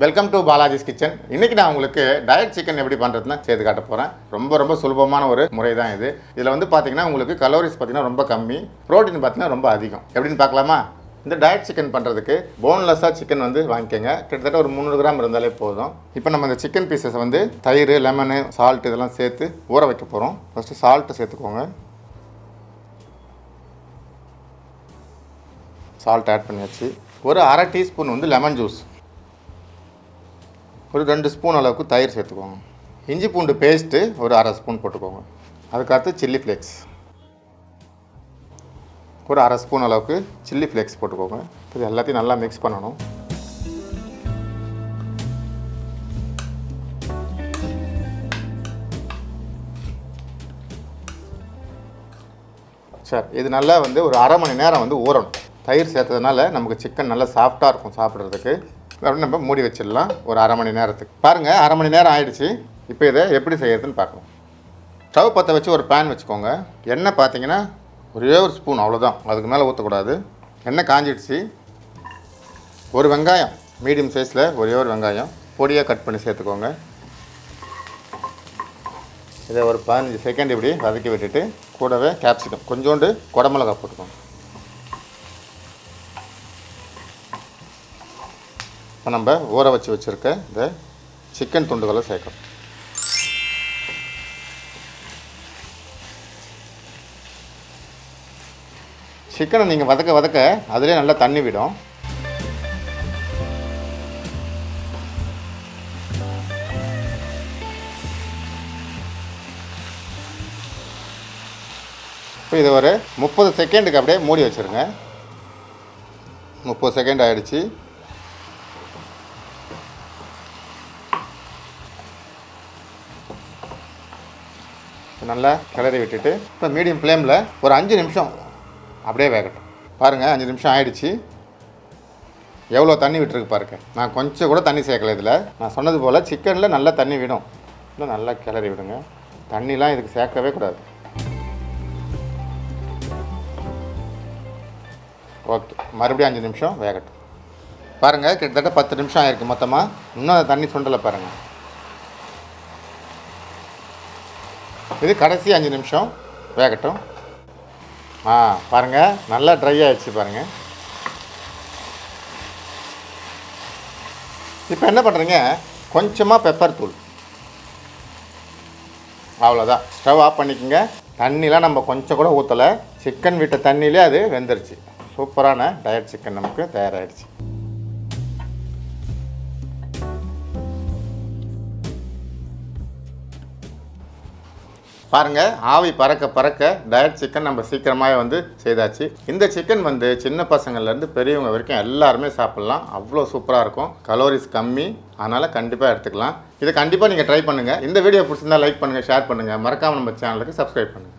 Welcome to Balaji's kitchen. இன்றைக்கி நான் உங்களுக்கு டயட் சிக்கன் எப்படி பண்ணுறதுன்னு செய்து காட்ட போகிறேன். ரொம்ப சுலபமான ஒரு முறை தான் இது. இதில் வந்து பார்த்தீங்கன்னா உங்களுக்கு கலோரிஸ் பார்த்தீங்கன்னா ரொம்ப கம்மி, ப்ரோட்டீன் பார்த்தீங்கன்னா ரொம்ப அதிகம். எப்படின்னு பார்க்கலாமா? இந்த டயட் சிக்கன் பண்ணுறதுக்கு போன்லெஸ்ஸாக சிக்கன் வந்து வாங்கிக்கோங்க. கிட்டத்தட்ட ஒரு 300 கிராம் இருந்தாலே போதும். இப்போ நம்ம இந்த சிக்கன் பீசஸ் வந்து தயிர், லெமனு, சால்ட் இதெல்லாம் சேர்த்து ஊற வைக்க போகிறோம். ஃபஸ்ட்டு சால்ட்டு சேர்த்துக்கோங்க. சால்ட் ஆட் பண்ணியாச்சு. ஒரு அரை டீஸ்பூன் வந்து லெமன் ஜூஸ், ஒரு 2 ஸ்பூன் அளவுக்கு தயிர் சேர்த்துக்கோங்க. இஞ்சி பூண்டு பேஸ்ட்டு ஒரு அரை ஸ்பூன் போட்டுக்கோங்க. அதுக்கடுத்து சில்லி ஃப்ளேக்ஸ் ஒரு அரை ஸ்பூன் அளவுக்கு சில்லி ஃப்ளேக்ஸ் போட்டுக்கோங்க. இது எல்லாத்தையும் நல்லா மிக்ஸ் பண்ணணும். சரி, இது நல்லா வந்து ஒரு அரை மணி நேரம் வந்து ஊறணும். தயிர் சேர்த்ததுனால நமக்கு சிக்கன் நல்லா சாஃப்டாக இருக்கும் சாப்பிட்றதுக்கு. அப்படின்னு நம்ம மூடி வச்சிடலாம் ஒரு அரை மணி நேரத்துக்கு. பாருங்கள், அரை மணி நேரம் ஆகிடுச்சு. இப்போ இதை எப்படி செய்யறதுன்னு பார்க்கலாம். ஸ்டவ் பற்ற வச்சு ஒரு பேன் வச்சுக்கோங்க. எண்ணெய் பார்த்தீங்கன்னா ஒரே ஒரு ஸ்பூன், அவ்வளோதான், அதுக்கு மேலே ஊற்றக்கூடாது. எண்ணெய் காஞ்சிடுச்சு. ஒரு வெங்காயம், மீடியம் சைஸில் ஒரே ஒரு வெங்காயம் பொடியாக கட் பண்ணி சேர்த்துக்கோங்க. இதை ஒரு 15 செகண்ட் இப்படி வதக்கி விட்டுட்டு கூடவே கேப்சிகம், கொஞ்சோண்டு குடமிளகா போட்டுக்கோங்க. இப்போ நம்ம ஊற வச்சுருக்க இந்த சிக்கன் துண்டுகளை சேர்க்கணும். சிக்கனை நீங்கள் வதக்க அதிலே நல்லா தண்ணி விடும். இப்போ இது ஒரு 30 செகண்டுக்கு அப்படியே மூடி வச்சுருங்க. 30 செகண்ட் ஆகிடுச்சு. நல்லா கிளறி விட்டுட்டு இப்போ மீடியம் ஃப்ளேமில் ஒரு 5 நிமிஷம் அப்படியே வேகட்டும். பாருங்கள், 5 நிமிஷம் ஆகிடுச்சு. எவ்வளோ தண்ணி விட்டுருக்கு பாருங்கள். நான் கொஞ்சம் கூட தண்ணி சேர்க்கல. இதில் நான் சொன்னது போல் சிக்கனில் நல்லா தண்ணி விடும். இன்னும் நல்லா கிளறி விடுங்க. தண்ணிலாம் இதுக்கு சேர்க்கவே கூடாது. ஓகே, மறுபடியும் 5 நிமிஷம் வேகட்டும். பாருங்கள், கிட்டத்தட்ட 10 நிமிஷம் ஆகிருக்கு மொத்தமாக. இன்னும் அந்த தண்ணி சுண்டலை பாருங்கள். இது கடைசி 5 நிமிஷம் வேகட்டும். பாருங்கள், நல்லா ட்ரை ஆகிடுச்சு பாருங்கள். இப்போ என்ன பண்ணுறீங்க, கொஞ்சமாக பெப்பர் தூள், அவ்வளோதான். ஸ்டவ் ஆஃப் பண்ணிக்கோங்க. தண்ணிலாம் நம்ம கொஞ்சம் கூட ஊற்றலை. சிக்கன் விட்ட தண்ணியிலே அது வெந்துருச்சு. சூப்பரான டயட் சிக்கன் நமக்கு தயாராகிடுச்சு. பாருங்கள், ஆவி பறக்க டயட் சிக்கன் நம்ம சீக்கிரமாகவே வந்து செய்தாச்சு. இந்த சிக்கன் வந்து சின்ன பசங்கள்லேருந்து பெரியவங்க வரைக்கும் எல்லாருமே சாப்பிட்லாம். அவ்வளோ சூப்பராக இருக்கும். கலோரிஸ் கம்மி, அதனால் கண்டிப்பாக எடுத்துக்கலாம். இதை கண்டிப்பாக நீங்கள் ட்ரை பண்ணுங்கள். இந்த வீடியோ பிடிச்சிருந்தால் லைக் பண்ணுங்கள், ஷேர் பண்ணுங்கள். மறக்காமல் நம்ம சேனலுக்கு சப்ஸ்கிரைப் பண்ணுங்கள்.